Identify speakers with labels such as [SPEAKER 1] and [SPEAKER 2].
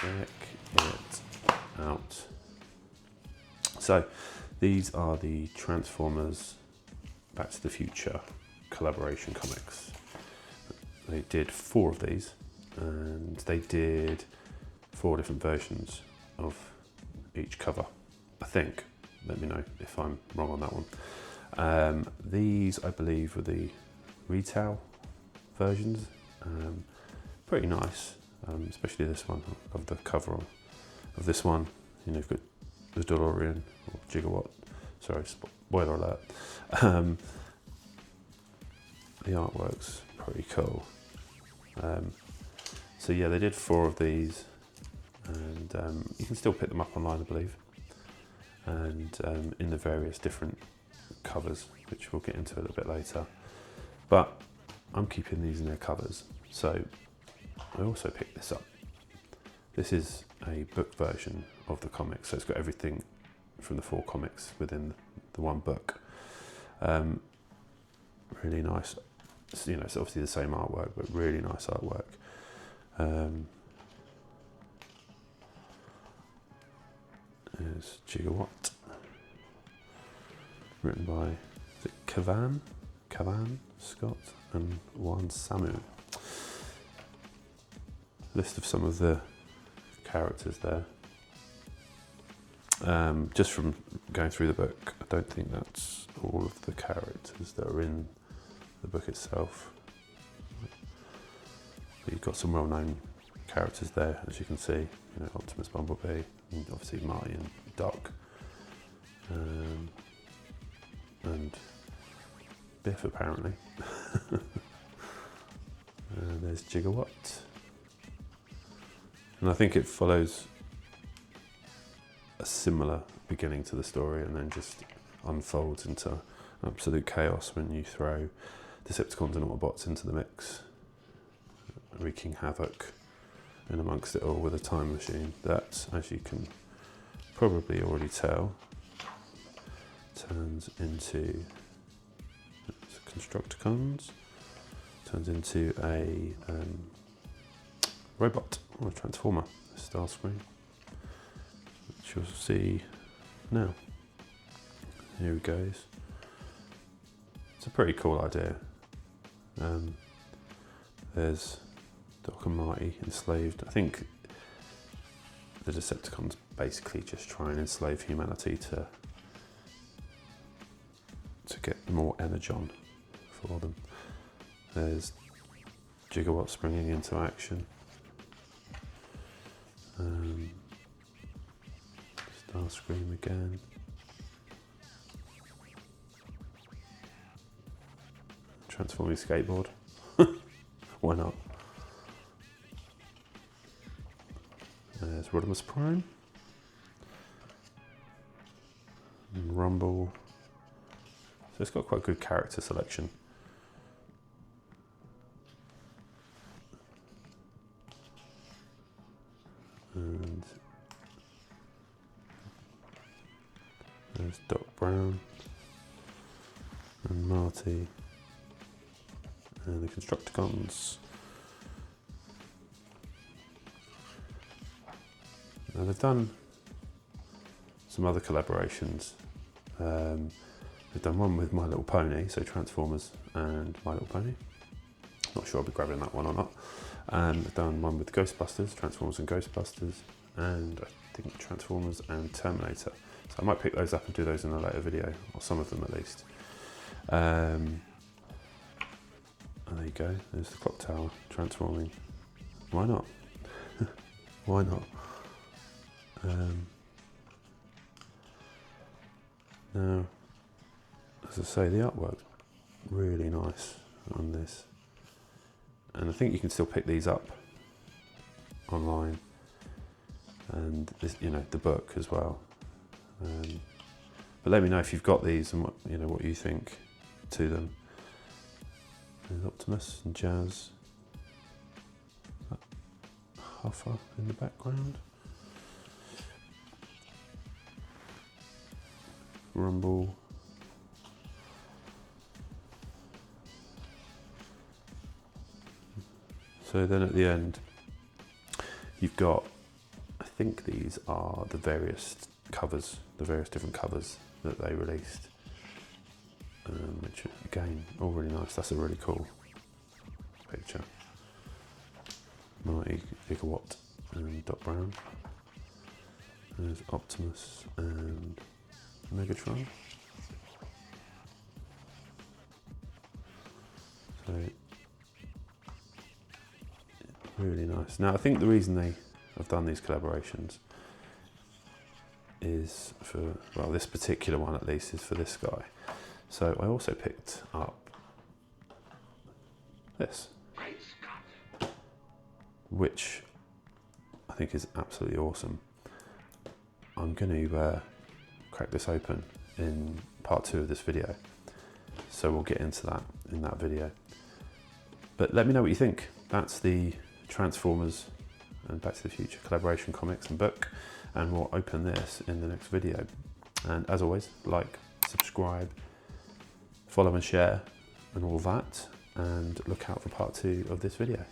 [SPEAKER 1] check it out. So these are the Transformers Back to the Future collaboration comics. They did 4 of these, and they did 4 different versions of each cover, I think. Let me know if I'm wrong on that one. These, I believe, were the retail versions. Pretty nice, especially this one. I love the cover of this one. You know, you've got the DeLorean or Gigawatt. Sorry, spoiler alert. The artwork's pretty cool. So yeah, they did 4 of these, and you can still pick them up online, I believe, and in the various different covers, which we'll get into a little bit later. But I'm keeping these in their covers, so I also picked this up. This is a book version of the comic, so it's got everything from the 4 comics within the one book. Really nice. You know, it's obviously the same artwork, but really nice artwork. There's Gigawatt, written by, is it Cavan Scott and Juan Samu. List of some of the characters there. Just from going through the book, I don't think that's all of the characters that are in the book itself. But you've got some well-known characters there, as you can see. You know, Optimus, Bumblebee, and obviously Marty and Doc, and Biff apparently. There's Gigawatt, and I think it follows a similar beginning to the story, and then just unfolds into absolute chaos when you throw Decepticons and Autobots into the mix, wreaking havoc in amongst it all with a time machine that, as you can probably already tell, turns into Constructicons, turns into a robot or a transformer, a Starscream, which you'll see now. Here he goes. It's a pretty cool idea. There's Doc and Marty enslaved. I think the Decepticons basically just try and enslave humanity to get more energon for them. There's Gigawatt springing into action. Starscream again. Transforming skateboard. Why not? There's Rodimus Prime. And Rumble. So it's got quite good character selection. And there's Doc Brown and Marty and the Constructicons. Now they've done some other collaborations. They've done one with My Little Pony, so Transformers and My Little Pony. Not sure I'll be grabbing that one or not. They've done one with Ghostbusters, Transformers and Ghostbusters, and I think Transformers and Terminator. So I might pick those up and do those in a later video, or some of them at least. And there you go, there's the clock tower transforming. Why not? Why not? Now, as I say, the artwork's really nice on this. And I think you can still pick these up online. And this, you know, the book as well. But let me know if you've got these and what you think to them. There's Optimus and Jazz. Huffer in the background. Rumble. So then at the end, you've got think these are the various covers, the various different covers that they released, which again, all really nice. That's a really cool picture. Mighty Gigawatt and Doc Brown. There's Optimus and Megatron. So, really nice. Now, I think the reason they have done these collaborations is for, well, this particular one at least is for this guy. So I also picked up this, which I think is absolutely awesome. I'm going to crack this open in part 2 of this video, so we'll get into that in that video. But let me know what you think. That's the Transformers and Back to the Future collaboration comics and book, and we'll open this in the next video. And as always, like, subscribe, follow and share and all that, and look out for part 2 of this video.